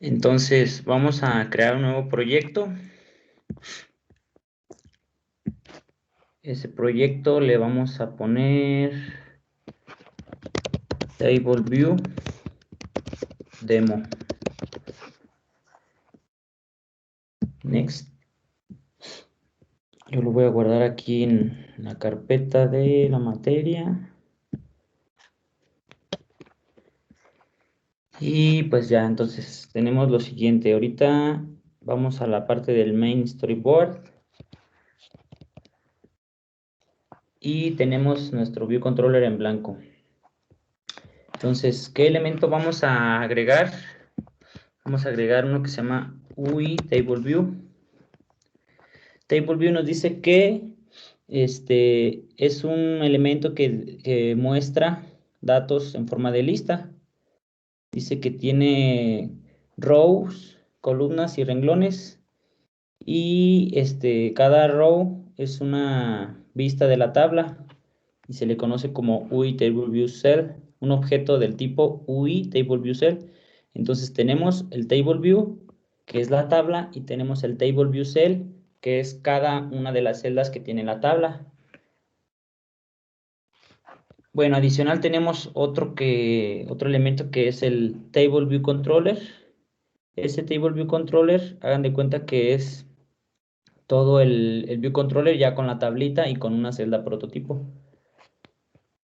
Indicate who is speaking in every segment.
Speaker 1: Entonces vamos a crear un nuevo proyecto. Ese proyecto le vamos a poner Table View Demo. Next. Yo lo voy a guardar aquí en la carpeta de la materia. Y pues ya, entonces tenemos lo siguiente. Ahorita vamos a la parte del main storyboard. Y tenemos nuestro view controller en blanco. Entonces, ¿qué elemento vamos a agregar? Vamos a agregar uno que se llama UI Table View. Table View nos dice que es un elemento que muestra datos en forma de lista. Dice que tiene rows, columnas y renglones. Y cada row es una vista de la tabla y se le conoce como UI Table View Cell, un objeto del tipo UI Table View Cell. Entonces tenemos el Table View, que es la tabla, y tenemos el Table View Cell, que es cada una de las celdas que tiene la tabla. Bueno, adicional tenemos otro elemento que es el Table View Controller. Ese Table View Controller, hagan de cuenta que es todo el View Controller ya con la tablita y con una celda prototipo.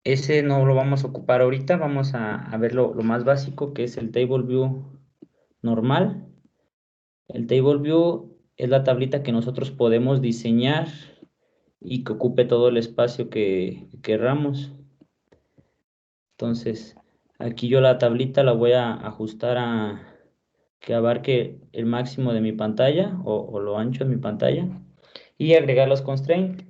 Speaker 1: Ese no lo vamos a ocupar ahorita, vamos a ver lo más básico, que es el Table View normal. El Table View es la tablita que nosotros podemos diseñar y que ocupe todo el espacio que querramos. Entonces, aquí yo la tablita la voy a ajustar a que abarque el máximo de mi pantalla o lo ancho de mi pantalla y agregar los constraints.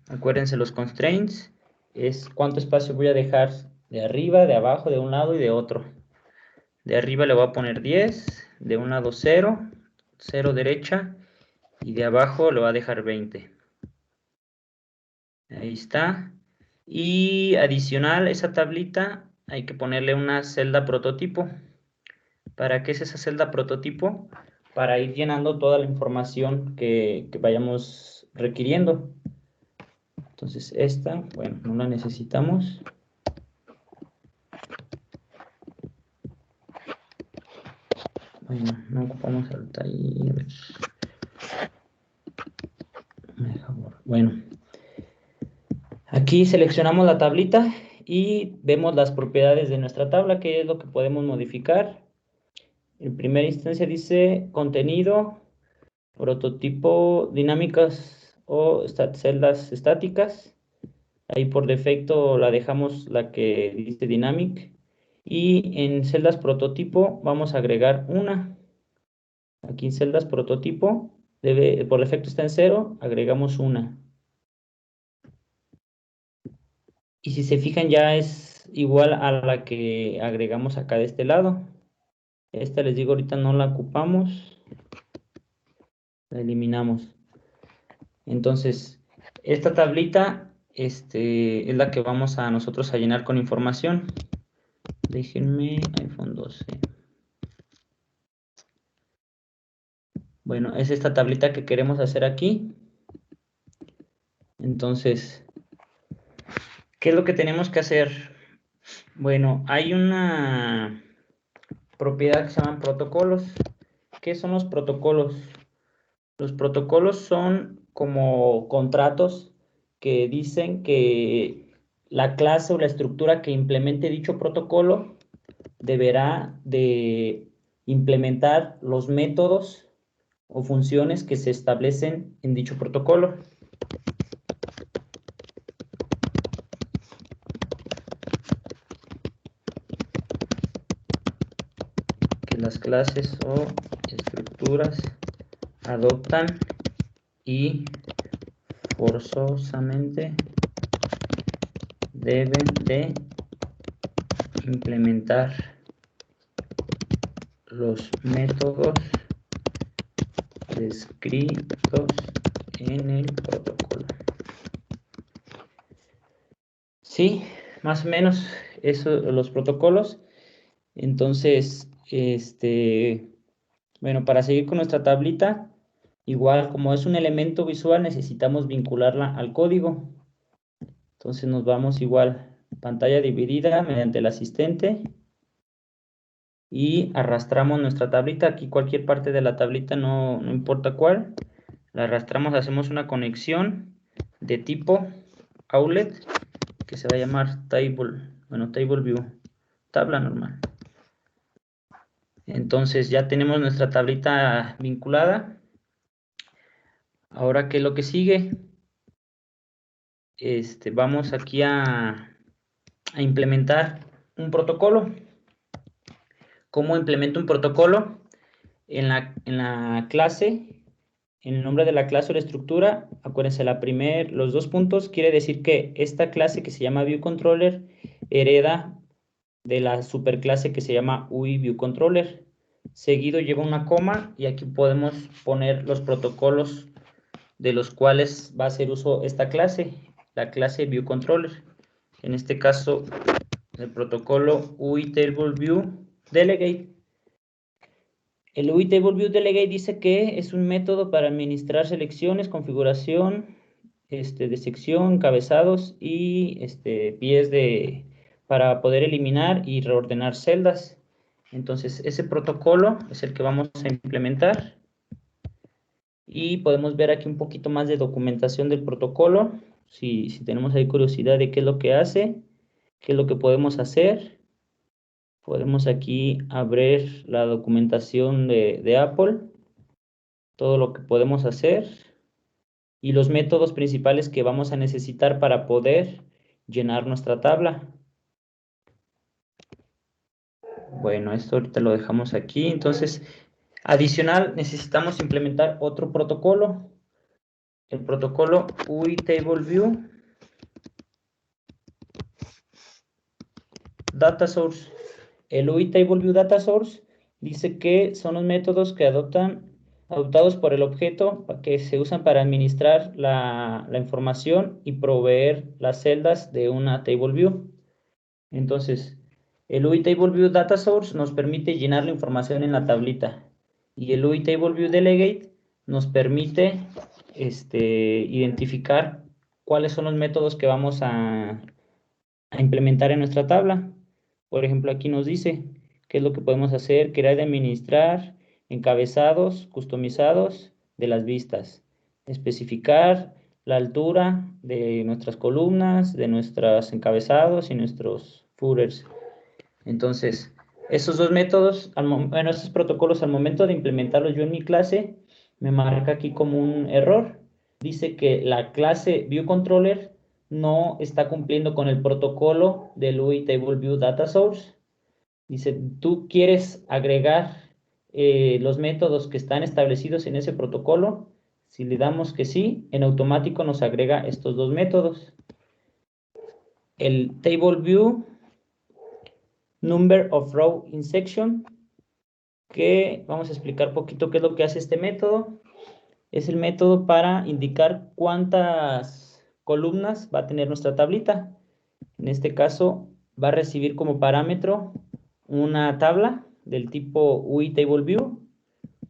Speaker 1: Acuérdense, los constraints es cuánto espacio voy a dejar de arriba, de abajo, de un lado y de otro. De arriba le voy a poner 10, de un lado 0, 0 derecha, y de abajo le voy a dejar 20. Ahí está. Y adicional a esa tablita hay que ponerle una celda prototipo. ¿Para qué es esa celda prototipo? Para ir llenando toda la información que vayamos requiriendo. Entonces esta, bueno, no la necesitamos. Bueno, no ocupamos el taller. Bueno, aquí seleccionamos la tablita y vemos las propiedades de nuestra tabla, que es lo que podemos modificar. En primera instancia dice contenido, prototipo, dinámicas o celdas estáticas. Ahí por defecto la dejamos la que dice dynamic. Y en celdas prototipo vamos a agregar una. Aquí en celdas prototipo, por defecto está en 0, agregamos una. Y si se fijan ya es igual a la que agregamos acá de este lado. Esta les digo ahorita no la ocupamos. La eliminamos. Entonces, esta tablita es la que vamos a nosotros a llenar con información. Déjenme iPhone 12. Bueno, es esta tablita que queremos hacer aquí. Entonces, ¿qué es lo que tenemos que hacer? Bueno, hay una propiedad que se llaman protocolos. ¿Qué son los protocolos? Los protocolos son como contratos que dicen que la clase o la estructura que implemente dicho protocolo deberá de implementar los métodos o funciones que se establecen en dicho protocolo. Que las clases o estructuras adoptan y forzosamente deben de implementar los métodos descritos en el protocolo. Sí, más o menos eso, los protocolos. Entonces, Bueno, para seguir con nuestra tablita, igual como es un elemento visual, necesitamos vincularla al código. Entonces nos vamos igual, pantalla dividida mediante el asistente y arrastramos nuestra tablita. Aquí cualquier parte de la tablita, no importa cuál, la arrastramos, hacemos una conexión de tipo outlet que se va a llamar table view, tabla normal. Entonces ya tenemos nuestra tablita vinculada. Ahora, ¿qué es lo que sigue? Vamos aquí a implementar un protocolo. ¿Cómo implemento un protocolo? En la clase, en el nombre de la clase o la estructura, acuérdense, los 2 puntos quiere decir que esta clase que se llama ViewController hereda de la superclase que se llama UIViewController. Seguido lleva una coma y aquí podemos poner los protocolos de los cuales va a hacer uso esta clase, la clase ViewController. En este caso, el protocolo UITableViewDelegate. El UITableViewDelegate dice que es un método para administrar selecciones, configuración de sección, encabezados y pies para poder eliminar y reordenar celdas. Entonces, ese protocolo es el que vamos a implementar. Y podemos ver aquí un poquito más de documentación del protocolo. Si tenemos ahí curiosidad de qué es lo que hace, qué es lo que podemos hacer. Podemos aquí abrir la documentación de Apple, todo lo que podemos hacer y los métodos principales que vamos a necesitar para poder llenar nuestra tabla. Bueno, esto ahorita lo dejamos aquí. Entonces, adicional, necesitamos implementar otro protocolo. El protocolo UITableView Data Source. El UITableView Data Source dice que son los métodos que adoptados por el objeto que se usan para administrar la información y proveer las celdas de una TableView. Entonces, el UITableView Data Source nos permite llenar la información en la tablita y el UITableViewDelegate nos permite identificar cuáles son los métodos que vamos a implementar en nuestra tabla. Por ejemplo, aquí nos dice qué es lo que podemos hacer: crear y administrar encabezados customizados de las vistas, especificar la altura de nuestras columnas, de nuestros encabezados y nuestros footers. Entonces, esos dos métodos, estos protocolos, al momento de implementarlos yo en mi clase, me marca aquí como un error. Dice que la clase ViewController no está cumpliendo con el protocolo del UITableView Data Source. Dice, tú quieres agregar los métodos que están establecidos en ese protocolo. Si le damos que sí, en automático nos agrega estos dos métodos. El TableView Number of Row in Section, que vamos a explicar poquito qué es lo que hace este método. Es el método para indicar cuántas columnas va a tener nuestra tablita. En este caso, va a recibir como parámetro una tabla del tipo UITableView.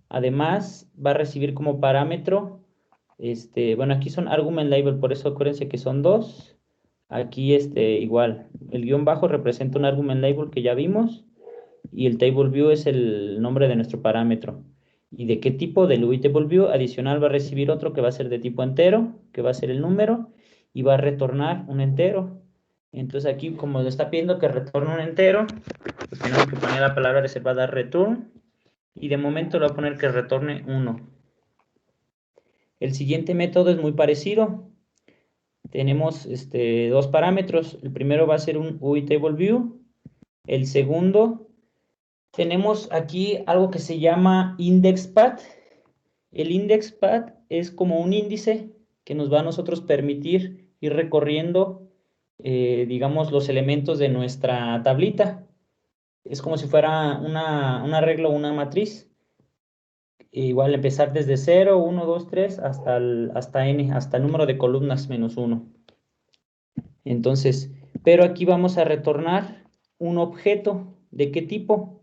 Speaker 1: Además, va a recibir como parámetro, bueno, aquí son argument label, por eso acuérdense que son dos. Aquí igual, el guión bajo representa un argument label que ya vimos y el table view es el nombre de nuestro parámetro. ¿Y de qué tipo? Del UITable view adicional va a recibir otro que va a ser de tipo entero, que va a ser el número, y va a retornar un entero. Entonces aquí, como le está pidiendo que retorne un entero, pues tenemos que poner la palabra reservada return, y de momento le voy a poner que retorne 1. El siguiente método es muy parecido. Tenemos dos parámetros. El primero va a ser un UITable view. El segundo, tenemos aquí algo que se llama IndexPath. El IndexPath es como un índice que nos va a nosotros permitir ir recorriendo, digamos, los elementos de nuestra tablita. Es como si fuera una regla o una matriz. Igual empezar desde 0, 1, 2, 3 hasta n, hasta el número de columnas menos 1. Entonces, pero aquí vamos a retornar un objeto. ¿De qué tipo?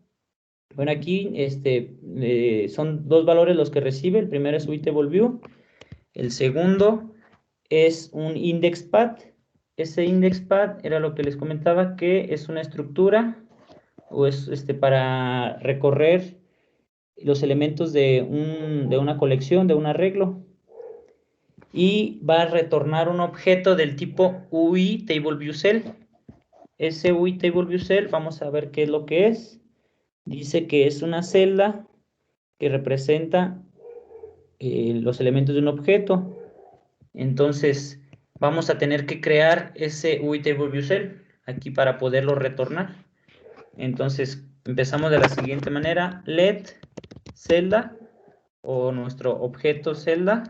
Speaker 1: Bueno, aquí son dos valores los que recibe. El primero es UITableView. El segundo es un IndexPad. Ese IndexPad era lo que les comentaba, que es una estructura o es para recorrer los elementos de una colección, de un arreglo. Y va a retornar un objeto del tipo UITableViewCell. Ese UITableViewCell, vamos a ver qué es lo que es. Dice que es una celda que representa los elementos de un objeto. Entonces, vamos a tener que crear ese UITableViewCell aquí para poderlo retornar. Entonces, empezamos de la siguiente manera. Let celda o nuestro objeto celda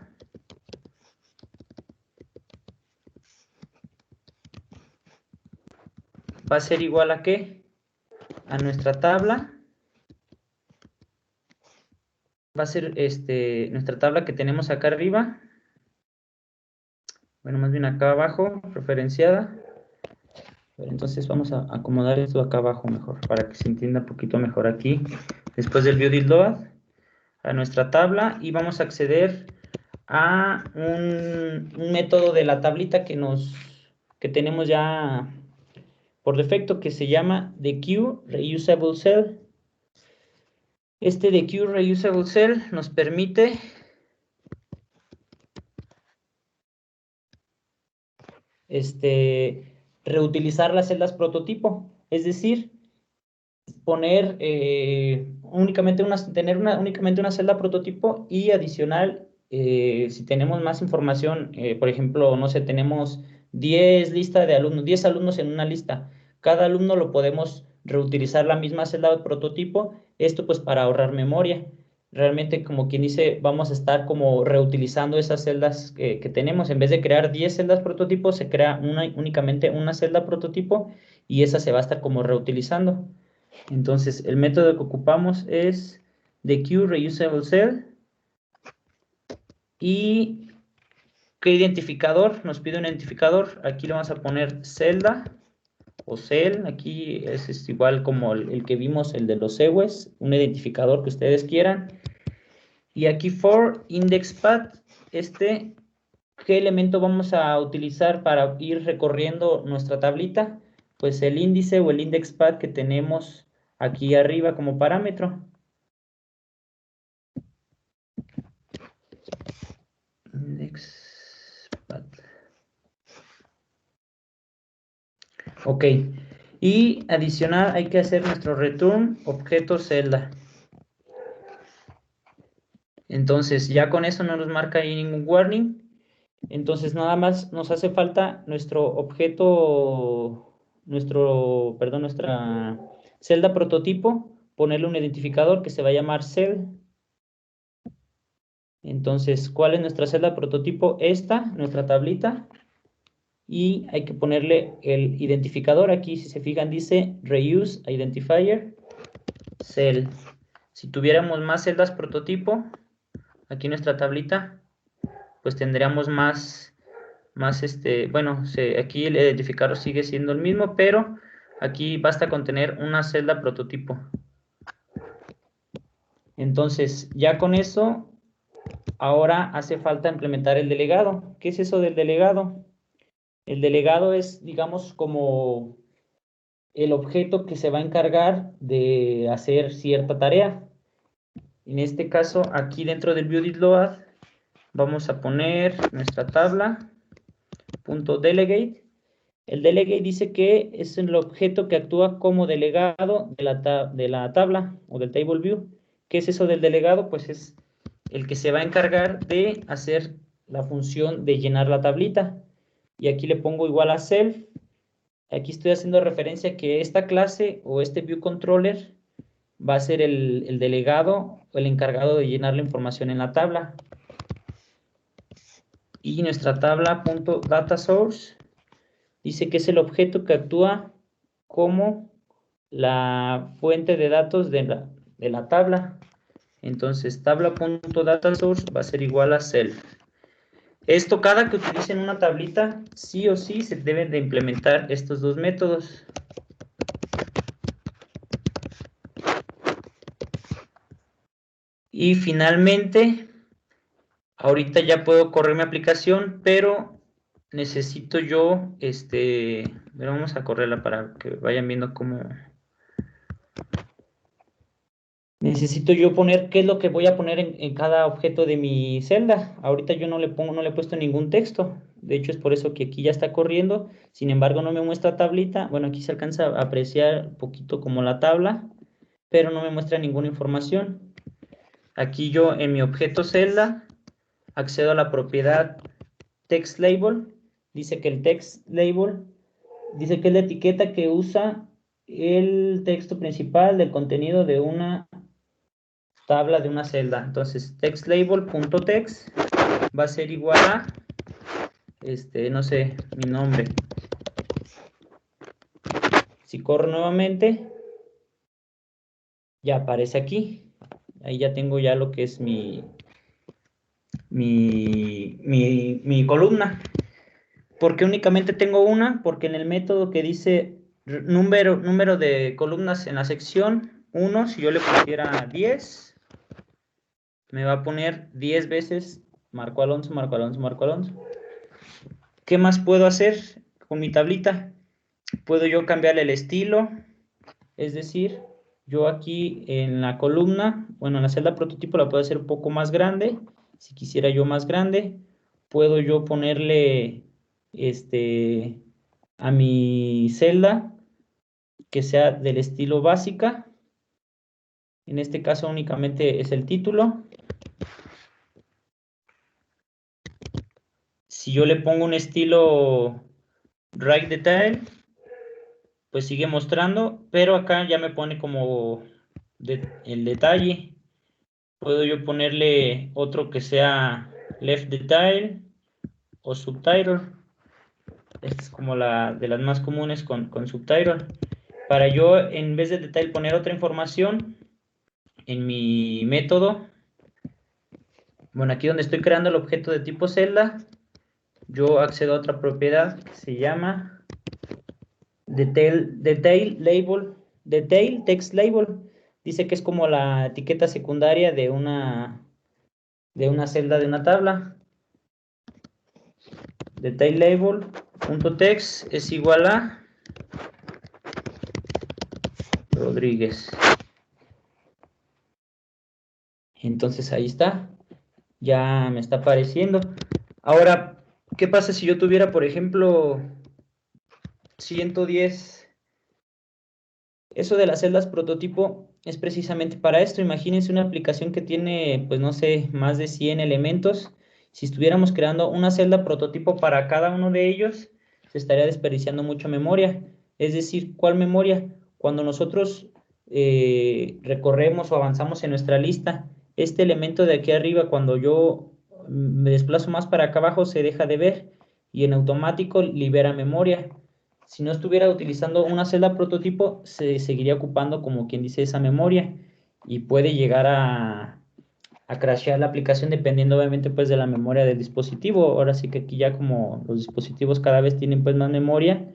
Speaker 1: va a ser igual a ¿qué? A nuestra tabla. Va a ser nuestra tabla que tenemos acá arriba. Bueno, más bien acá abajo, referenciada. Entonces vamos a acomodar esto acá abajo mejor, para que se entienda un poquito mejor aquí. Después del view.load, a nuestra tabla, y vamos a acceder a un método de la tablita que tenemos ya por defecto, que se llama TheQReusableCell. Este TheQReusableCell nos permite reutilizar las celdas prototipo, es decir, poner únicamente una celda prototipo y adicional, si tenemos más información, por ejemplo, no sé, tenemos 10 listas de alumnos, 10 alumnos en una lista, cada alumno lo podemos reutilizar la misma celda de prototipo, esto pues para ahorrar memoria. Realmente, como quien dice, vamos a estar como reutilizando esas celdas que tenemos. En vez de crear 10 celdas prototipo, se crea únicamente una celda prototipo y esa se va a estar como reutilizando. Entonces, el método que ocupamos es TheQReusableCell. ¿Y qué identificador? Nos pide un identificador. Aquí le vamos a poner celda o cell. Aquí es igual como el que vimos, el de los CEWES, un identificador que ustedes quieran. Y aquí for IndexPad, ¿qué elemento vamos a utilizar para ir recorriendo nuestra tablita? Pues el índice o el IndexPad que tenemos aquí arriba como parámetro. IndexPad. Ok. Y adicional hay que hacer nuestro return objeto celda. Entonces ya con eso no nos marca ahí ningún warning. Entonces nada más nos hace falta nuestro objeto, nuestra celda prototipo, ponerle un identificador que se va a llamar cell. Entonces, ¿cuál es nuestra celda prototipo? Esta, nuestra tablita. Y hay que ponerle el identificador. Aquí, si se fijan, dice Reuse Identifier Cell. Si tuviéramos más celdas prototipo, aquí en nuestra tablita, pues tendríamos bueno, aquí el identificador sigue siendo el mismo, pero aquí basta con tener una celda prototipo. Entonces, ya con eso, ahora hace falta implementar el delegado. ¿Qué es eso del delegado? El delegado es, digamos, como el objeto que se va a encargar de hacer cierta tarea. En este caso, aquí dentro del view.load, vamos a poner nuestra tabla, .delegate. El delegate dice que es el objeto que actúa como delegado de la tabla o del table view. ¿Qué es eso del delegado? Pues es el que se va a encargar de hacer la función de llenar la tablita. Y aquí le pongo igual a self. Aquí estoy haciendo referencia a que esta clase o este view controller va a ser el delegado o el encargado de llenar la información en la tabla. Y nuestra tabla.dataSource dice que es el objeto que actúa como la fuente de datos de la tabla. Entonces, tabla.dataSource va a ser igual a self. Esto, cada que utilicen una tablita, sí o sí se deben de implementar estos dos métodos. Y finalmente, ahorita ya puedo correr mi aplicación, pero necesito yo, pero vamos a correrla para que vayan viendo cómo. Necesito yo poner qué es lo que voy a poner en cada objeto de mi celda. Ahorita yo no le he puesto ningún texto. De hecho, es por eso que aquí ya está corriendo. Sin embargo, no me muestra tablita. Bueno, aquí se alcanza a apreciar un poquito como la tabla, pero no me muestra ninguna información. Aquí yo en mi objeto celda accedo a la propiedad text label. Dice que el text label dice que es la etiqueta que usa el texto principal del contenido de una tabla de una celda. Entonces, textLabel.text va a ser igual a, no sé, mi nombre. Si corro nuevamente, ya aparece aquí. Ahí ya tengo ya lo que es mi columna. ¿Por qué únicamente tengo una? Porque en el método que dice número de columnas en la sección 1, si yo le pusiera 10, me va a poner 10 veces Marco Alonso, Marco Alonso, Marco Alonso. ¿Qué más puedo hacer con mi tablita? Puedo yo cambiarle el estilo, es decir, yo aquí en la columna, bueno, en la celda prototipo la puedo hacer un poco más grande, si quisiera yo más grande, puedo yo ponerle a mi celda que sea del estilo básica, en este caso únicamente es el título. Si yo le pongo un estilo right detail, pues sigue mostrando, pero acá ya me pone como el detalle. Puedo yo ponerle otro que sea left detail o subtitle. Esta es como la de las más comunes con subtitle. Para yo, en vez de detail, poner otra información en mi método. Bueno, aquí donde estoy creando el objeto de tipo celda, yo accedo a otra propiedad que se llama detail label, detail text label. Dice que es como la etiqueta secundaria de una celda de una tabla. Detail label.text es igual a Rodríguez. Entonces ahí está. Ya me está apareciendo. Ahora, ¿qué pasa si yo tuviera, por ejemplo, 110? Eso de las celdas prototipo es precisamente para esto. Imagínense una aplicación que tiene, pues no sé, más de 100 elementos. Si estuviéramos creando una celda prototipo para cada uno de ellos, se estaría desperdiciando mucha memoria. Es decir, ¿cuál memoria? Cuando nosotros recorremos o avanzamos en nuestra lista, este elemento de aquí arriba, cuando yo me desplazo más para acá abajo, se deja de ver y en automático libera memoria. Si no estuviera utilizando una celda prototipo, se seguiría ocupando, como quien dice, esa memoria y puede llegar a crashear la aplicación dependiendo obviamente pues de la memoria del dispositivo. Ahora sí que aquí ya como los dispositivos cada vez tienen pues más memoria,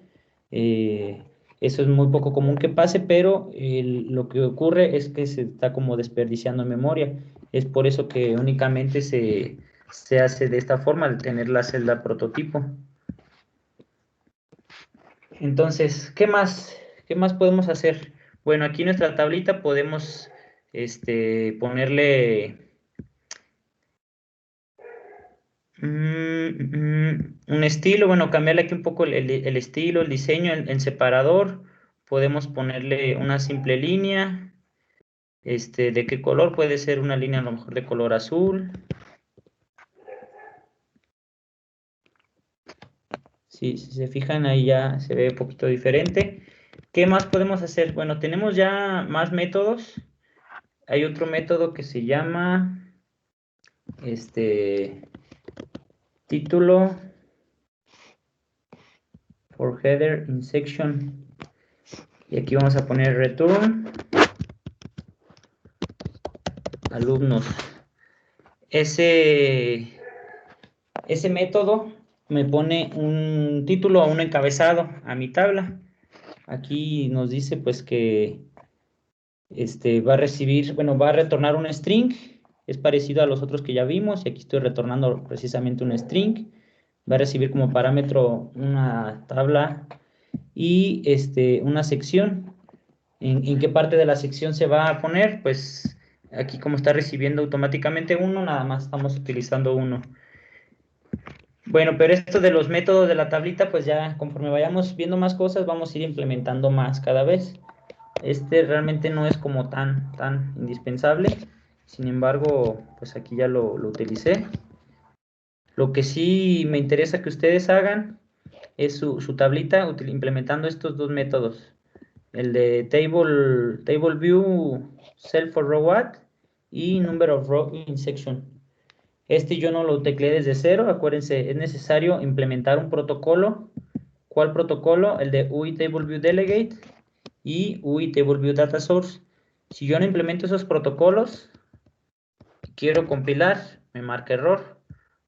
Speaker 1: eso es muy poco común que pase, pero lo que ocurre es que se está como desperdiciando memoria. Es por eso que únicamente se hace de esta forma, al tener la celda prototipo. Entonces, ¿qué más? ¿Qué más podemos hacer? Bueno, aquí en nuestra tablita podemos ponerle un estilo, bueno, cambiarle aquí un poco el estilo, el diseño, el separador. Podemos ponerle una simple línea. ¿De qué color? Puede ser una línea a lo mejor de color azul. Si se fijan, ahí ya se ve un poquito diferente. ¿Qué más podemos hacer? Bueno, tenemos ya más métodos. Hay otro método que se llama título for header in section, y aquí vamos a poner return alumnos. Ese método me pone un título o un encabezado a mi tabla. Aquí nos dice pues que va a recibir, bueno, va a retornar un string Es parecido a los otros que ya vimos y aquí estoy retornando precisamente un string. Va a recibir como parámetro una tabla y una sección. ¿En qué parte de la sección se va a poner? Pues aquí como está recibiendo automáticamente uno, nada más estamos utilizando uno. Bueno, pero esto de los métodos de la tablita, pues ya conforme vayamos viendo más cosas, vamos a ir implementando más cada vez. Este realmente no es como tan indispensable. Sin embargo, pues aquí ya lo utilicé. Lo que sí me interesa que ustedes hagan es su tablita implementando estos dos métodos. El de table view self for row add y number of row in section. Este yo no lo tecleé desde cero. Acuérdense, es necesario implementar un protocolo. ¿Cuál protocolo? El de UI table view delegate y UI table view data source. Si yo no implemento esos protocolos, quiero compilar, me marca error.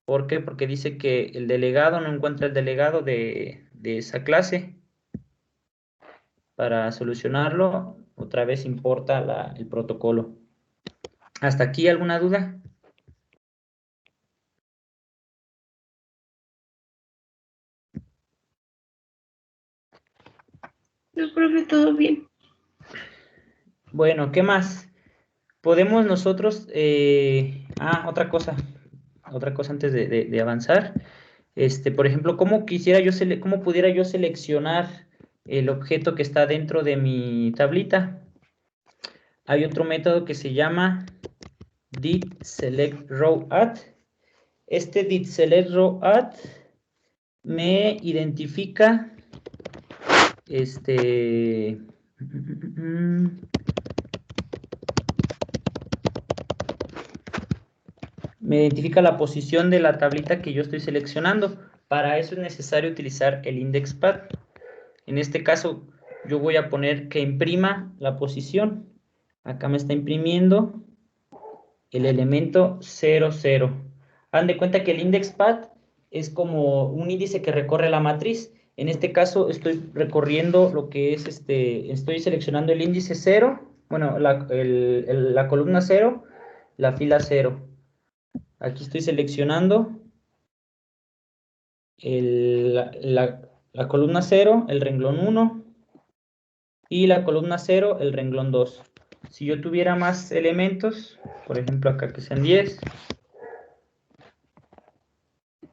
Speaker 1: ¿Por qué? Porque dice que el delegado no encuentra el delegado de esa clase. Para solucionarlo, otra vez importa el protocolo. ¿Hasta aquí alguna duda?
Speaker 2: No, profe, todo bien.
Speaker 1: Bueno, ¿qué más? Podemos nosotros, otra cosa antes de avanzar. Por ejemplo, ¿cómo pudiera yo seleccionar el objeto que está dentro de mi tablita? Hay otro método que se llama didSelectRowAdd. Este didSelectRowAdd me identifica me identifica la posición de la tablita que yo estoy seleccionando. Para eso es necesario utilizar el indexPad. En este caso, yo voy a poner que imprima la posición. Acá me está imprimiendo el elemento 0, 0. Hagan de cuenta que el indexPad es como un índice que recorre la matriz. En este caso estoy recorriendo lo que es estoy seleccionando el índice 0, bueno, la columna 0, la fila 0. Aquí estoy seleccionando la columna 0, el renglón 1, y la columna 0, el renglón 2. Si yo tuviera más elementos, por ejemplo acá que sean 10,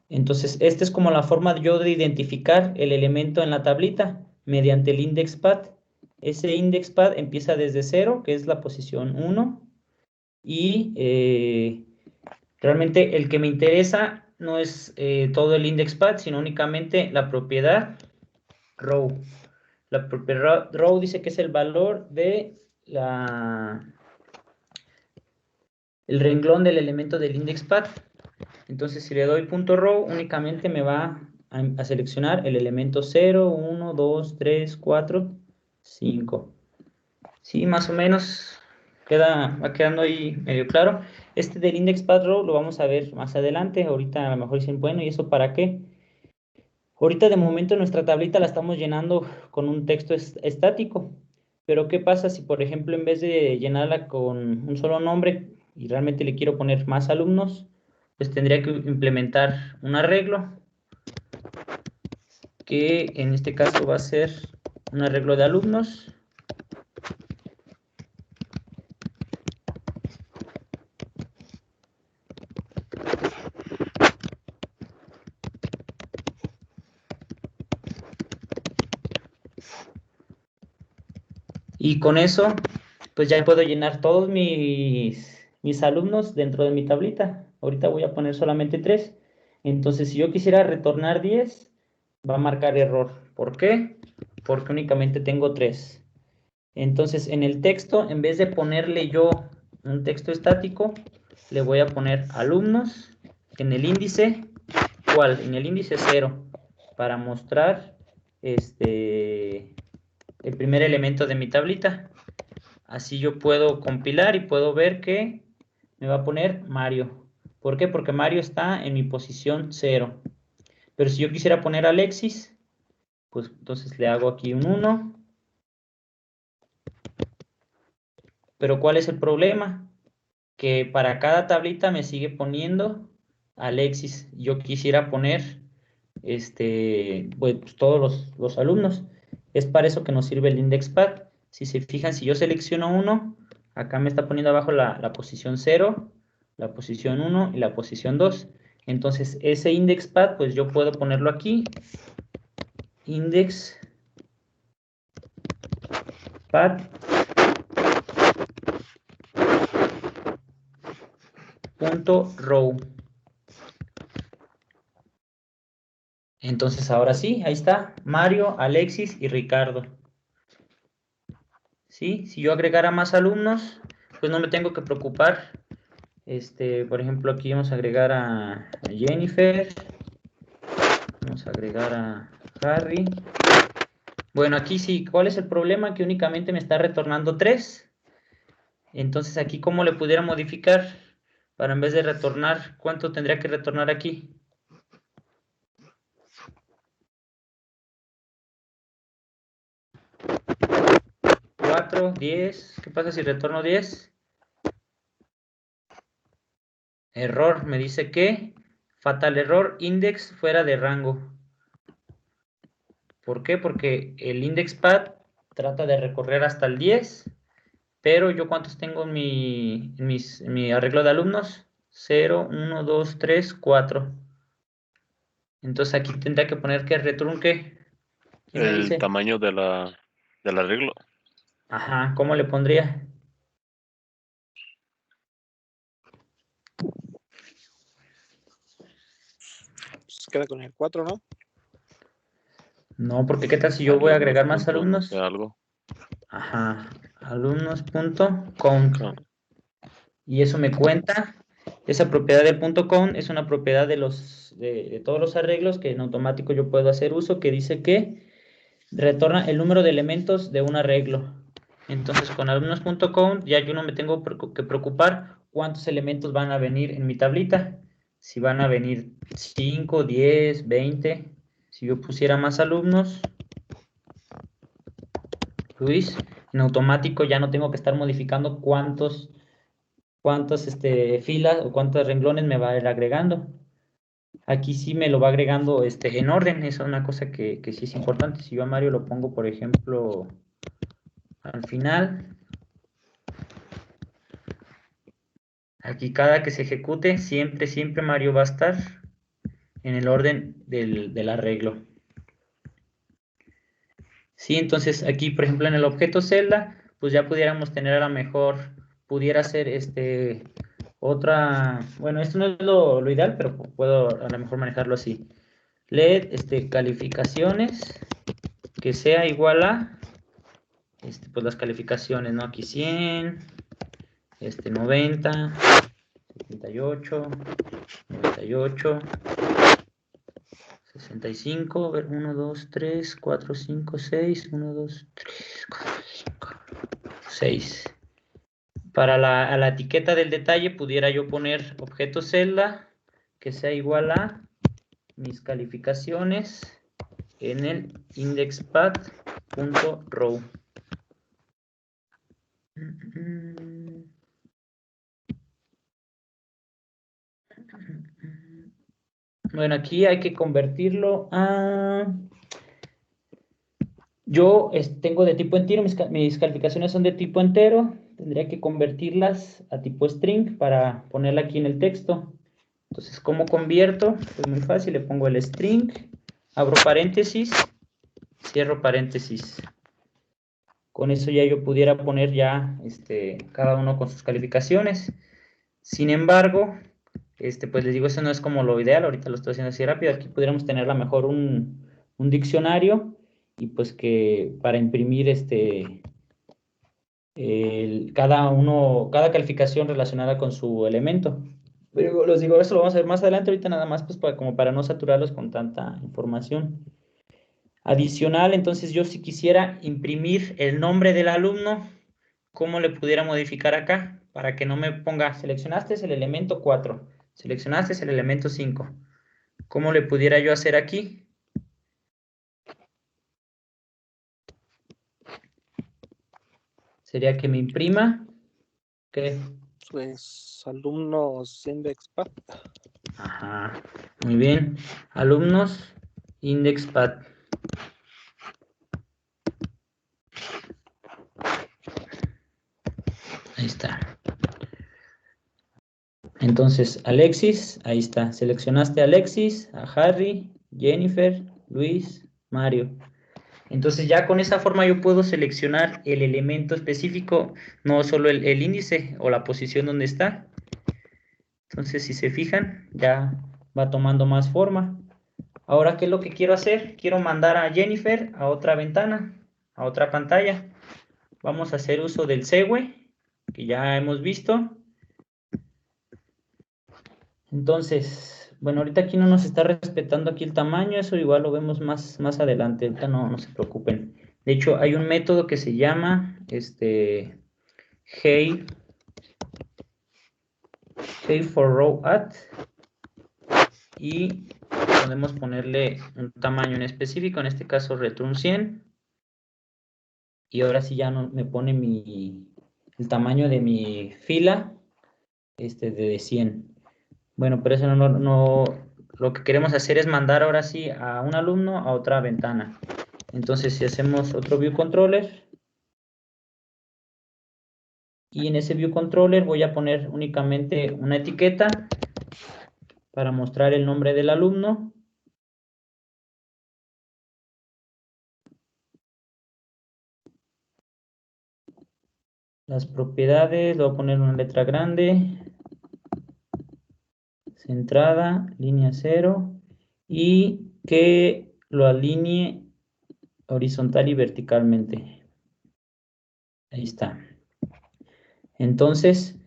Speaker 1: entonces esta es como la forma yo de identificar el elemento en la tablita mediante el indexPad. Ese indexPad empieza desde 0, que es la posición 1, y realmente el que me interesa no es todo el indexPad, sino únicamente la propiedad row. La propiedad row dice que es el valor de el renglón del elemento del indexPad. Entonces, si le doy punto row, únicamente me va a seleccionar el elemento 0, 1, 2, 3, 4, 5. Sí, más o menos va quedando ahí medio claro. Este del indexPad row lo vamos a ver más adelante. Ahorita a lo mejor dicen, bueno, ¿y eso para qué? Ahorita de momento nuestra tablita la estamos llenando con un texto estático, pero ¿qué pasa si por ejemplo en vez de llenarla con un solo nombre y realmente le quiero poner más alumnos? Pues tendría que implementar un arreglo que en este caso va a ser un arreglo de alumnos. Y con eso, pues ya puedo llenar todos mis alumnos dentro de mi tablita. Ahorita voy a poner solamente 3. Entonces, si yo quisiera retornar 10, va a marcar error. ¿Por qué? Porque únicamente tengo 3. Entonces, en el texto, en vez de ponerle yo un texto estático, le voy a poner alumnos en el índice, ¿cuál? En el índice 0, para mostrar el primer elemento de mi tablita. Así yo puedo compilar y puedo ver que me va a poner Mario. ¿Por qué? Porque Mario está en mi posición 0. Pero si yo quisiera poner Alexis, pues entonces le hago aquí un 1. Pero ¿cuál es el problema? que para cada tablita me sigue poniendo Alexis. Yo quisiera poner pues, todos los alumnos. Es para eso que nos sirve el IndexPad. Si se fijan, si yo selecciono uno, acá me está poniendo abajo la posición 0, la posición 1 y la posición 2. Entonces, ese IndexPad, pues yo puedo ponerlo aquí. IndexPad .row. Entonces, ahora sí, ahí está. Mario, Alexis y Ricardo. ¿Sí? Si yo agregara más alumnos, pues no me tengo que preocupar. Por ejemplo, aquí vamos a agregar a Jennifer. Vamos a agregar a Harry. Bueno, aquí sí, ¿cuál es el problema? Que únicamente me está retornando 3. Entonces, aquí, ¿cómo le pudiera modificar? Para en vez de retornar, ¿cuánto tendría que retornar aquí? 4, 10. ¿Qué pasa si retorno 10? Error, me dice que fatal error, index fuera de rango. ¿Por qué? Porque el IndexPad trata de recorrer hasta el 10, pero yo ¿cuántos tengo en mi arreglo de alumnos? 0, 1, 2, 3, 4. Entonces aquí tendría que poner que retrunque. ¿Quién me
Speaker 3: El
Speaker 1: dice?
Speaker 3: tamaño del arreglo.
Speaker 1: Ajá, ¿cómo le pondría?
Speaker 4: Pues queda con el 4, ¿no?
Speaker 1: No, porque ¿qué tal si yo voy a
Speaker 3: Alumnos
Speaker 1: agregar más
Speaker 3: punto no sé
Speaker 1: alumnos?
Speaker 3: algo.
Speaker 1: Ajá, alumnos.count. Y eso me cuenta. Esa propiedad del .count es una propiedad de todos los arreglos que en automático yo puedo hacer uso, que dice que retorna el número de elementos de un arreglo. Entonces, con alumnos.count ya yo no me tengo que preocupar cuántos elementos van a venir en mi tablita. Si van a venir 5, 10, 20. Si yo pusiera más alumnos, Luis, en automático ya no tengo que estar modificando cuántas filas o cuántos renglones me va a ir agregando. Aquí sí me lo va agregando en orden. Esa es una cosa que sí es importante. Si yo a Mario lo pongo, por ejemplo, al final, aquí cada que se ejecute, siempre Mario va a estar en el orden del arreglo. Sí, entonces aquí, por ejemplo, en el objeto celda, pues ya pudiéramos tener a lo mejor, pudiera ser otra, bueno, esto no es lo ideal, pero puedo a lo mejor manejarlo así. LED, calificaciones, que sea igual a, pues las calificaciones, ¿no? Aquí 100, 90, 78, 98, 65, a ver, 1, 2, 3, 4, 5, 6, 1, 2, 3, 4, 5, 6. Para a la etiqueta del detalle pudiera yo poner objeto celda que sea igual a mis calificaciones en el indexpad.row. Bueno, aquí hay que convertirlo a... Yo tengo de tipo entero, mis calificaciones son de tipo entero, tendría que convertirlas a tipo string para ponerla aquí en el texto. Entonces, ¿cómo convierto? Es muy fácil, le pongo el string, abro paréntesis, cierro paréntesis. Con eso ya yo pudiera poner ya cada uno con sus calificaciones. Sin embargo, pues les digo, eso no es como lo ideal, ahorita lo estoy haciendo así rápido. Aquí pudiéramos tener a lo mejor un diccionario y pues que para imprimir cada calificación relacionada con su elemento. Pero les digo, eso lo vamos a ver más adelante, ahorita nada más pues como para no saturarlos con tanta información. Adicional, entonces yo si quisiera imprimir el nombre del alumno, ¿cómo le pudiera modificar acá? Para que no me ponga, seleccionaste el elemento 4, seleccionaste el elemento 5. ¿Cómo le pudiera yo hacer aquí? Sería que me imprima, ¿qué?
Speaker 4: Pues alumnos index path.
Speaker 1: Ajá, muy bien. Alumnos, index path. Ahí está. Entonces, Alexis, ahí está. Seleccionaste a Alexis, a Harry, Jennifer, Luis, Mario. Entonces ya con esa forma yo puedo seleccionar el elemento específico, no solo el índice o la posición donde está. Entonces, si se fijan, ya va tomando más forma. Ahora, ¿qué es lo que quiero hacer? Quiero mandar a Jennifer a otra ventana, a otra pantalla. Vamos a hacer uso del segue, que ya hemos visto. Entonces, bueno, ahorita aquí no nos está respetando aquí el tamaño, eso igual lo vemos más adelante, ahorita no se preocupen. De hecho, hay un método que se llama hey for row at, y podemos ponerle un tamaño en específico, en este caso return 100, y ahora sí ya no, me pone el tamaño de mi fila de 100. Bueno, pero eso no, lo que queremos hacer es mandar ahora sí a un alumno a otra ventana. Entonces, si hacemos otro view controller, y en ese view controller voy a poner únicamente una etiqueta para mostrar el nombre del alumno. Las propiedades, le voy a poner una letra grande, centrada, línea 0, y que lo alinee horizontal y verticalmente. Ahí está. Entonces,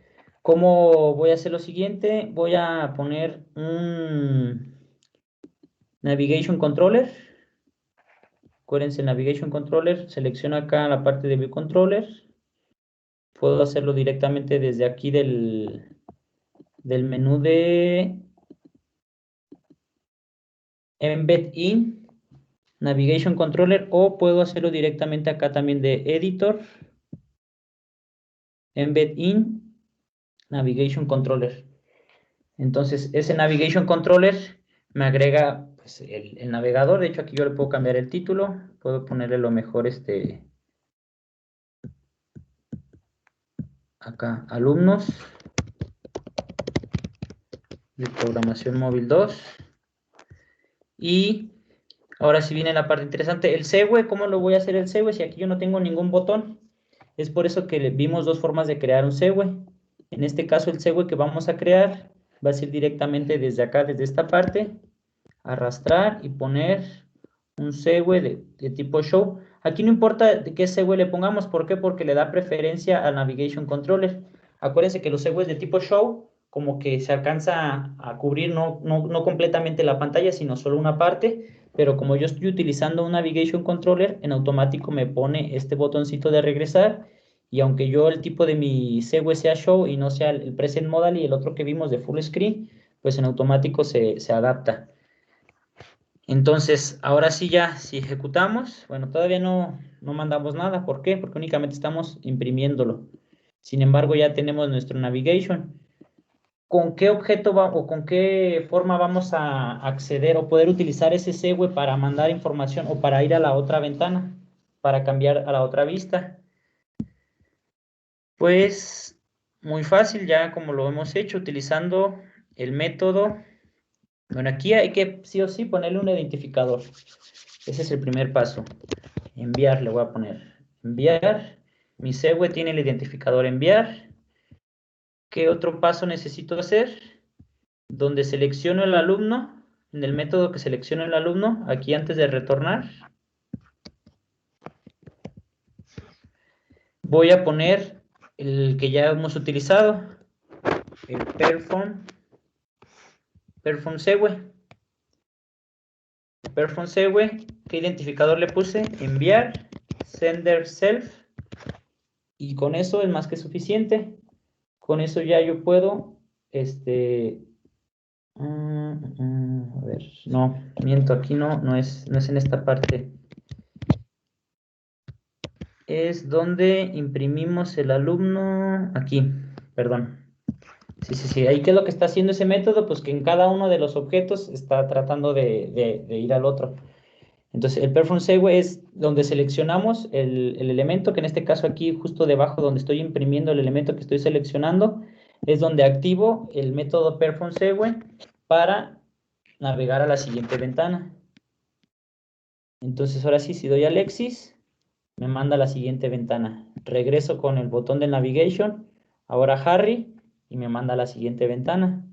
Speaker 1: ¿cómo voy a hacer lo siguiente? Voy a poner un Navigation Controller. Acuérdense, Navigation Controller, selecciono acá la parte de View Controller. Puedo hacerlo directamente desde aquí del menú de Embed In, Navigation Controller, o puedo hacerlo directamente acá también de Editor, Embed In, Navigation Controller. Entonces, ese Navigation Controller me agrega pues, el navegador. De hecho, aquí yo le puedo cambiar el título. Puedo ponerle lo mejor acá, alumnos de programación móvil 2. Y ahora sí viene la parte interesante. El segue, ¿cómo lo voy a hacer el segue si aquí yo no tengo ningún botón? Es por eso que vimos dos formas de crear un segue. En este caso, el segue que vamos a crear va a ser directamente desde acá, desde esta parte, arrastrar y poner un segue de tipo show. Aquí no importa de qué segue le pongamos. ¿Por qué? Porque le da preferencia al Navigation Controller. Acuérdense que los segues de tipo show como que se alcanza a cubrir no completamente la pantalla, sino solo una parte. Pero como yo estoy utilizando un Navigation Controller, en automático me pone este botoncito de regresar. Y aunque yo el tipo de mi segue sea show y no sea el present modal y el otro que vimos de full screen, pues en automático se adapta. Entonces, ahora sí ya, si ejecutamos, bueno, todavía no mandamos nada. ¿Por qué? Porque únicamente estamos imprimiéndolo. Sin embargo, ya tenemos nuestro navigation. ¿Con qué objeto o con qué forma vamos a acceder o poder utilizar ese segue para mandar información o para ir a la otra ventana, para cambiar a la otra vista? Pues muy fácil, ya como lo hemos hecho, utilizando el método. Bueno, aquí hay que sí o sí ponerle un identificador. Ese es el primer paso. Enviar, le voy a poner enviar. Mi segue tiene el identificador enviar. ¿Qué otro paso necesito hacer? Donde selecciono el alumno, en el método que selecciono el alumno, aquí antes de retornar, voy a poner el que ya hemos utilizado, el perform segue. Perform segue, ¿qué identificador le puse? Enviar, sender self, y con eso es más que suficiente. Con eso ya yo puedo, a ver, no, miento, aquí no es en esta parte. Es donde imprimimos el alumno, aquí, perdón. Sí. Ahí, ¿qué es lo que está haciendo ese método? Pues que en cada uno de los objetos está tratando de ir al otro. Entonces, el perform segue es donde seleccionamos el elemento, que en este caso aquí, justo debajo donde estoy imprimiendo el elemento que estoy seleccionando, es donde activo el método perform segue para navegar a la siguiente ventana. Entonces, ahora sí, si doy a Alexis, me manda a la siguiente ventana. Regreso con el botón de navigation, ahora Harry, y me manda a la siguiente ventana.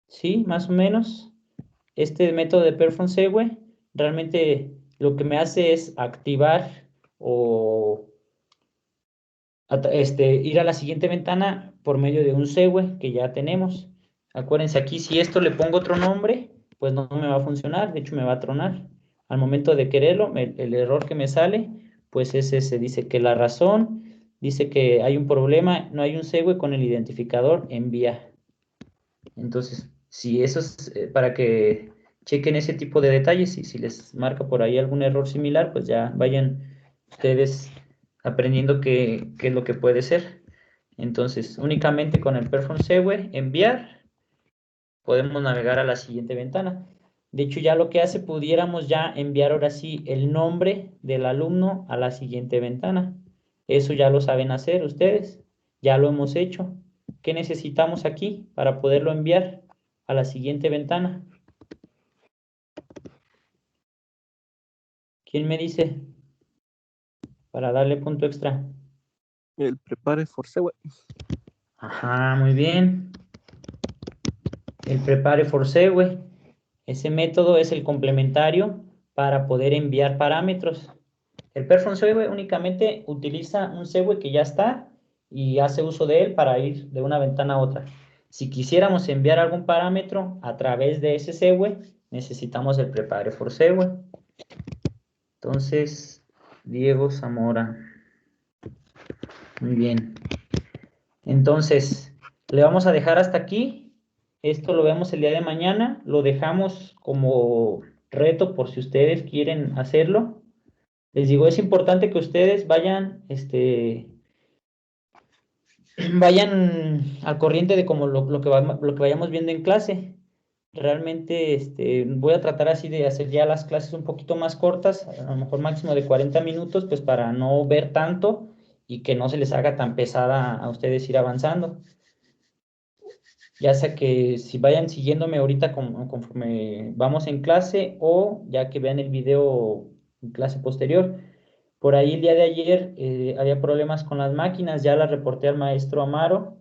Speaker 1: Sí, más o menos. Este método de perform segue realmente lo que me hace es activar o ir a la siguiente ventana por medio de un segue que ya tenemos. Acuérdense aquí, si esto le pongo otro nombre, pues no me va a funcionar, de hecho me va a tronar. Al momento de quererlo, el error que me sale, pues es ese, dice que la razón, dice que hay un problema, no hay un segue con el identificador envía. Entonces, si eso es para que chequen ese tipo de detalles y si les marca por ahí algún error similar, pues ya vayan ustedes aprendiendo qué es lo que puede ser. Entonces, únicamente con el perform segue enviar, podemos navegar a la siguiente ventana. De hecho, ya lo que hace, pudiéramos ya enviar ahora sí el nombre del alumno a la siguiente ventana. Eso ya lo saben hacer ustedes, ya lo hemos hecho. ¿Qué necesitamos aquí para poderlo enviar a la siguiente ventana? ¿Quién me dice? Para darle punto extra.
Speaker 4: El prepare for segue.
Speaker 1: Ajá, muy bien. El prepare for segue. Ese método es el complementario para poder enviar parámetros. El perform segue únicamente utiliza un segue que ya está y hace uso de él para ir de una ventana a otra. Si quisiéramos enviar algún parámetro a través de ese segue, necesitamos el prepare for segue. Entonces, Diego Zamora. Muy bien. Entonces, le vamos a dejar hasta aquí. Esto lo vemos el día de mañana. Lo dejamos como reto por si ustedes quieren hacerlo. Les digo, es importante que ustedes vayan, vayan al corriente de como lo que vayamos viendo en clase. Realmente voy a tratar así de hacer ya las clases un poquito más cortas, a lo mejor máximo de 40 minutos, pues para no ver tanto y que no se les haga tan pesada a ustedes ir avanzando. Ya sea que si vayan siguiéndome ahorita conforme vamos en clase o ya que vean el video en clase posterior. Por ahí el día de ayer había problemas con las máquinas, ya las reporté al maestro Amaro,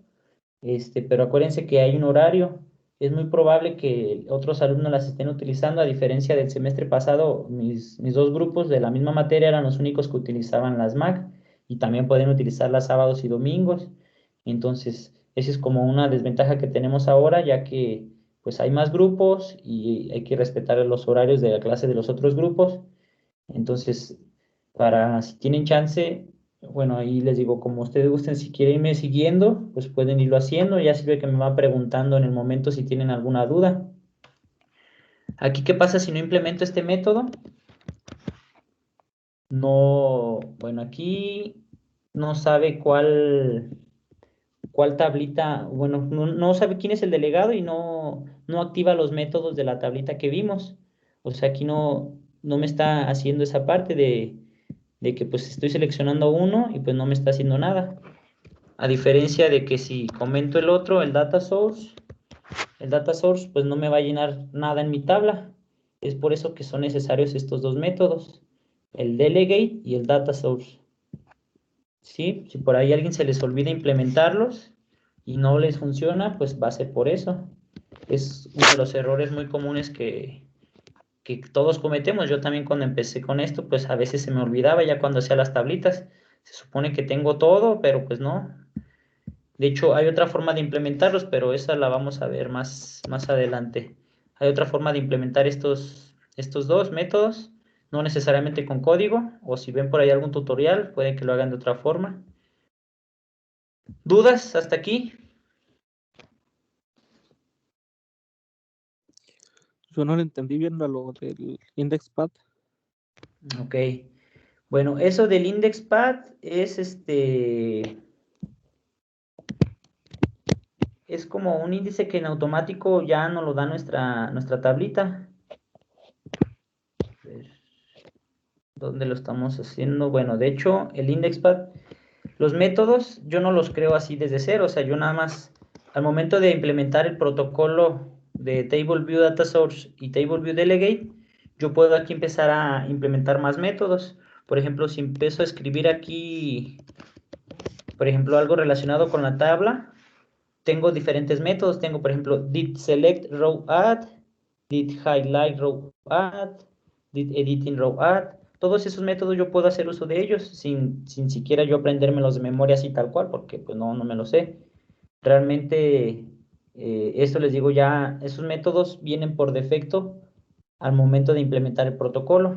Speaker 1: pero acuérdense que hay un horario. Es muy probable que otros alumnos las estén utilizando, a diferencia del semestre pasado, mis dos grupos de la misma materia eran los únicos que utilizaban las Mac y también pueden utilizarlas sábados y domingos. Entonces, esa es como una desventaja que tenemos ahora, ya que pues hay más grupos y hay que respetar los horarios de la clase de los otros grupos. Entonces, para si tienen chance, bueno, ahí les digo, como ustedes gusten, si quieren irme siguiendo, pues pueden irlo haciendo. Ya sirve que me van preguntando en el momento si tienen alguna duda. Aquí, ¿qué pasa si no implemento este método? No, bueno, aquí no sabe cuál tablita, bueno, no sabe quién es el delegado y no activa los métodos de la tablita que vimos. O sea, aquí no me está haciendo esa parte de que pues estoy seleccionando uno y pues no me está haciendo nada. A diferencia de que si comento el otro, el data source pues no me va a llenar nada en mi tabla. Es por eso que son necesarios estos dos métodos, el delegate y el data source. ¿Sí? Si por ahí a alguien se les olvida implementarlos y no les funciona, pues va a ser por eso. Es uno de los errores muy comunes que todos cometemos. Yo también cuando empecé con esto, pues a veces se me olvidaba ya cuando hacía las tablitas. Se supone que tengo todo, pero pues no. De hecho, hay otra forma de implementarlos, pero esa la vamos a ver más adelante. Hay otra forma de implementar estos dos métodos, no necesariamente con código, o si ven por ahí algún tutorial, puede que lo hagan de otra forma. ¿Dudas hasta aquí?
Speaker 4: Yo no lo entendí bien a lo del IndexPad.
Speaker 1: Ok. Bueno, eso del IndexPad es es como un índice que en automático ya nos lo da nuestra tablita. A ver, ¿dónde lo estamos haciendo? Bueno, de hecho, el IndexPad, los métodos yo no los creo así desde cero, o sea, yo nada más, al momento de implementar el protocolo de Table View Data Source y Table View Delegate, yo puedo aquí empezar a implementar más métodos. Por ejemplo, si empiezo a escribir aquí, por ejemplo, algo relacionado con la tabla, tengo diferentes métodos. Tengo, por ejemplo, did select row add, did highlight row add, did editing row add. Todos esos métodos yo puedo hacer uso de ellos sin siquiera yo aprendérmelos de memoria así tal cual, porque pues no me lo sé. Realmente, esto les digo ya, esos métodos vienen por defecto al momento de implementar el protocolo.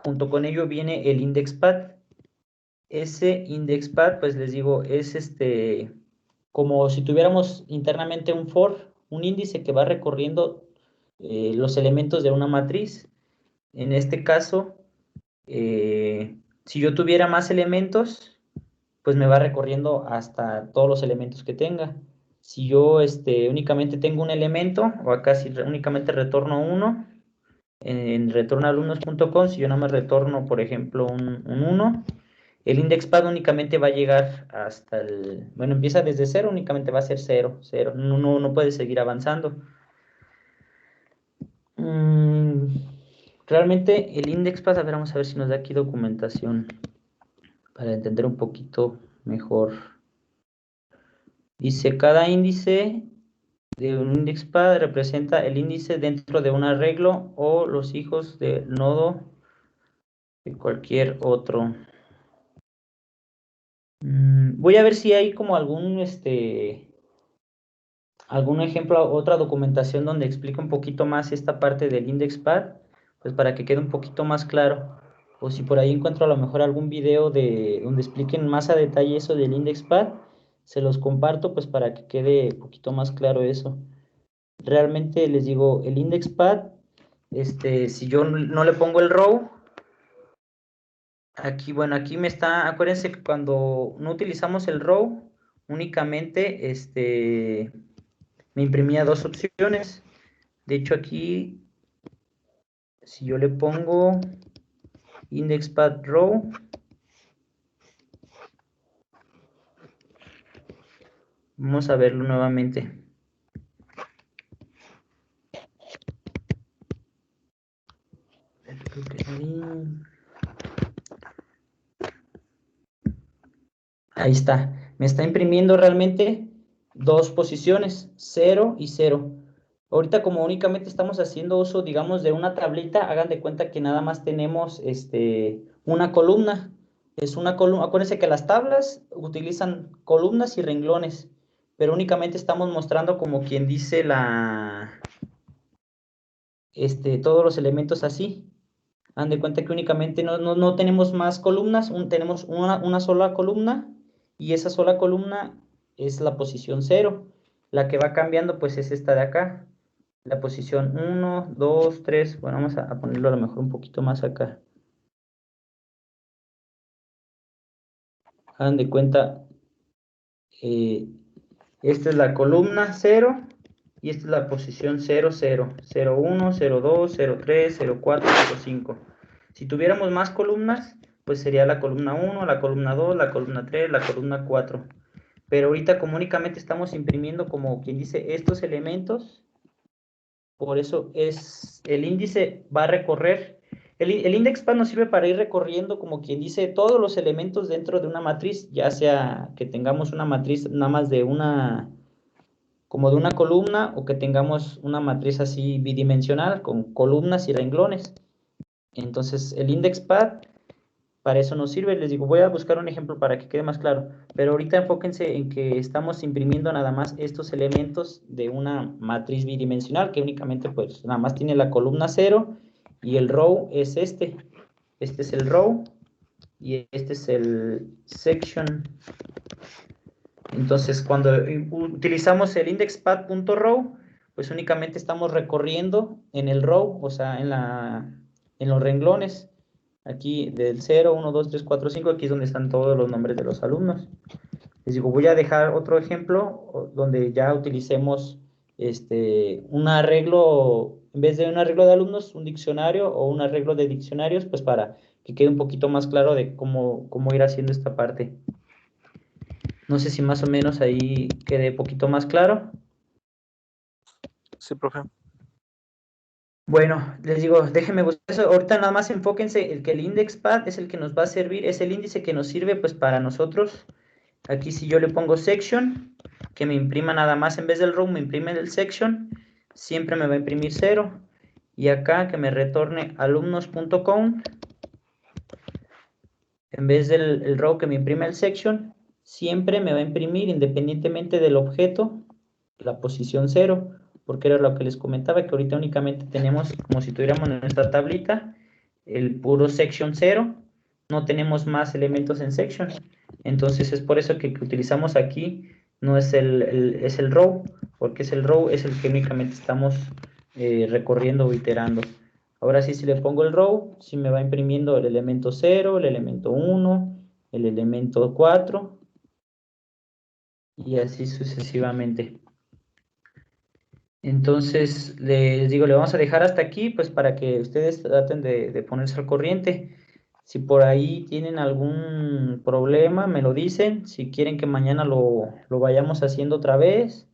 Speaker 1: Junto con ello viene el IndexPad. Ese IndexPad, pues les digo, es como si tuviéramos internamente un for, un índice que va recorriendo los elementos de una matriz. En este caso, si yo tuviera más elementos, pues me va recorriendo hasta todos los elementos que tenga. Si yo únicamente tengo un elemento, o acá si únicamente retorno uno, en retornoalumnos.com, si yo nada más retorno, por ejemplo, un 1, el IndexPad únicamente va a llegar hasta bueno, empieza desde 0, únicamente va a ser 0, 0, no puede seguir avanzando. Realmente el IndexPad, a ver, vamos a ver si nos da aquí documentación para entender un poquito mejor. Dice, cada índice de un IndexPad representa el índice dentro de un arreglo o los hijos del nodo de cualquier otro. Voy a ver si hay como algún ejemplo, otra documentación donde explique un poquito más esta parte del IndexPad, pues para que quede un poquito más claro. O si por ahí encuentro a lo mejor algún video donde expliquen más a detalle eso del IndexPad, se los comparto pues para que quede un poquito más claro eso. Realmente les digo, el IndexPad, si yo no le pongo el row, aquí, bueno, aquí me está, acuérdense que cuando no utilizamos el row, únicamente, me imprimía dos opciones. De hecho, aquí, si yo le pongo IndexPad row, vamos a verlo nuevamente. Ahí está. Me está imprimiendo realmente dos posiciones, 0 y 0. Ahorita como únicamente estamos haciendo uso, digamos, de una tablita, hagan de cuenta que nada más tenemos una columna. Es una columna. Acuérdense que las tablas utilizan columnas y renglones, pero únicamente estamos mostrando como quien dice todos los elementos así. Hagan de cuenta que únicamente no tenemos más columnas, tenemos una sola columna y esa sola columna es la posición 0. La que va cambiando pues es esta de acá. La posición 1, 2, 3. Bueno, vamos a ponerlo a lo mejor un poquito más acá. Hagan de cuenta, esta es la columna 0 y esta es la posición 0, 0, 0, 1, 0, 2, 0, 3, 0, 4, 0, 5. Si tuviéramos más columnas, pues sería la columna 1, la columna 2, la columna 3, la columna 4. Pero ahorita como únicamente estamos imprimiendo como quien dice estos elementos, por eso es el índice va a recorrer. El IndexPad nos sirve para ir recorriendo como quien dice todos los elementos dentro de una matriz, ya sea que tengamos una matriz nada más de como de una columna o que tengamos una matriz así bidimensional con columnas y renglones. Entonces el IndexPad para eso nos sirve. Les digo, voy a buscar un ejemplo para que quede más claro, pero ahorita enfóquense en que estamos imprimiendo nada más estos elementos de una matriz bidimensional que únicamente pues nada más tiene la columna 0 y el row es este es el row y este es el section. Entonces cuando utilizamos el indexPad.row, pues únicamente estamos recorriendo en el row, o sea en los renglones. Aquí del 0, 1, 2, 3, 4, 5, aquí es donde están todos los nombres de los alumnos. Les digo, voy a dejar otro ejemplo donde ya utilicemos un arreglo, en vez de un arreglo de alumnos, un diccionario o un arreglo de diccionarios, pues para que quede un poquito más claro de cómo ir haciendo esta parte. No sé si más o menos ahí quede un poquito más claro.
Speaker 4: Sí, profe.
Speaker 1: Bueno, les digo, déjenme buscar eso. Ahorita nada más enfóquense el que el indexPad es el que nos va a servir, es el índice que nos sirve pues para nosotros. Aquí si yo le pongo section, que me imprima nada más en vez del row, me imprime el section, siempre me va a imprimir 0. Y acá que me retorne alumnos.count, en vez del el row que me imprime el section, siempre me va a imprimir independientemente del objeto, la posición 0. Porque era lo que les comentaba, que ahorita únicamente tenemos, como si tuviéramos en nuestra tablita, el puro section 0, no tenemos más elementos en section. Entonces es por eso que utilizamos aquí, no es es el row, porque es el row, es el que únicamente estamos recorriendo o iterando. Ahora sí, si le pongo el row, sí me va imprimiendo el elemento 0, el elemento 1, el elemento 4, y así sucesivamente. Entonces, les digo, le vamos a dejar hasta aquí, pues para que ustedes traten de ponerse al corriente. Si por ahí tienen algún problema, me lo dicen. Si quieren que mañana lo vayamos haciendo otra vez.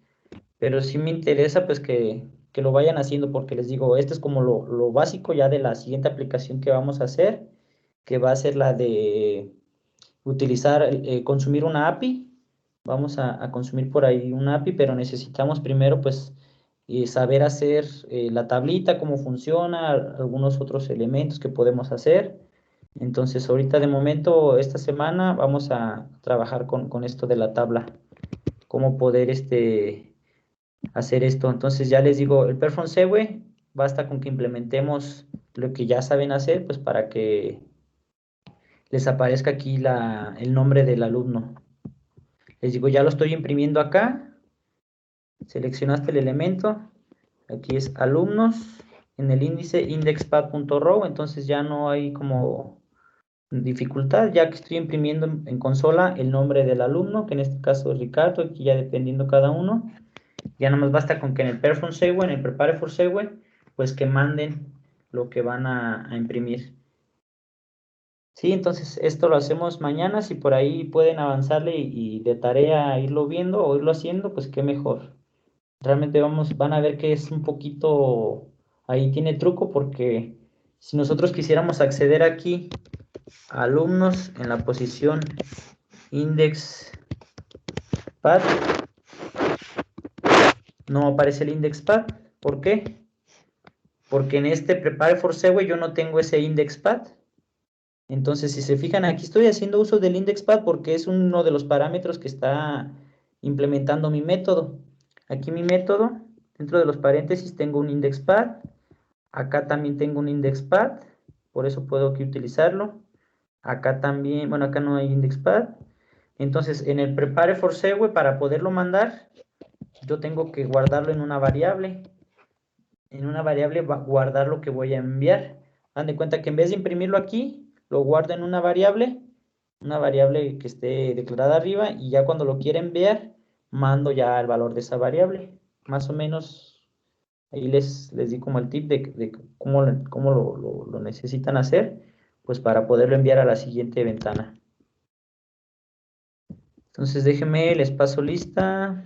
Speaker 1: Pero sí me interesa, pues, que lo vayan haciendo, porque les digo, este es como lo básico ya de la siguiente aplicación que vamos a hacer, que va a ser la de utilizar, consumir una API. Vamos a consumir por ahí una API, pero necesitamos primero, pues, saber hacer la tablita, cómo funciona, algunos otros elementos que podemos hacer. Entonces, ahorita de momento, esta semana, vamos a trabajar con esto de la tabla, cómo poder hacer esto. Entonces, ya les digo, el Perform Segue, basta con que implementemos lo que ya saben hacer, pues para que les aparezca aquí el nombre del alumno. Les digo, ya lo estoy imprimiendo acá. Seleccionaste el elemento. Aquí es alumnos. En el índice indexpad.row. Entonces ya no hay como dificultad, ya que estoy imprimiendo en consola el nombre del alumno, que en este caso es Ricardo, aquí ya dependiendo cada uno. Ya nada más basta con que en el Perform Segue, en el Prepare for Segue, pues que manden lo que van a imprimir. Sí, entonces esto lo hacemos mañana. Si por ahí pueden avanzarle y de tarea irlo viendo o irlo haciendo, pues qué mejor. Realmente van a ver que es un poquito, ahí tiene truco, porque si nosotros quisiéramos acceder aquí a alumnos en la posición index pad, no aparece el index pad. ¿Por qué? Porque en este Prepare for Segue yo no tengo ese index pad. Entonces, si se fijan, aquí estoy haciendo uso del indexPad porque es uno de los parámetros que está implementando mi método. Aquí mi método, dentro de los paréntesis tengo un indexPad. Acá también tengo un indexPad, por eso puedo aquí utilizarlo. Acá también, bueno, acá no hay indexPad. Entonces, en el Prepare for Segue, para poderlo mandar, yo tengo que guardarlo en una variable. En una variable va a guardar lo que voy a enviar. Dan de cuenta que en vez de imprimirlo aquí, lo guardo en una variable que esté declarada arriba, y ya cuando lo quiera enviar, mando ya el valor de esa variable. Más o menos, ahí les di como el tip de cómo lo necesitan hacer, pues para poderlo enviar a la siguiente ventana. Entonces déjenme, les paso lista.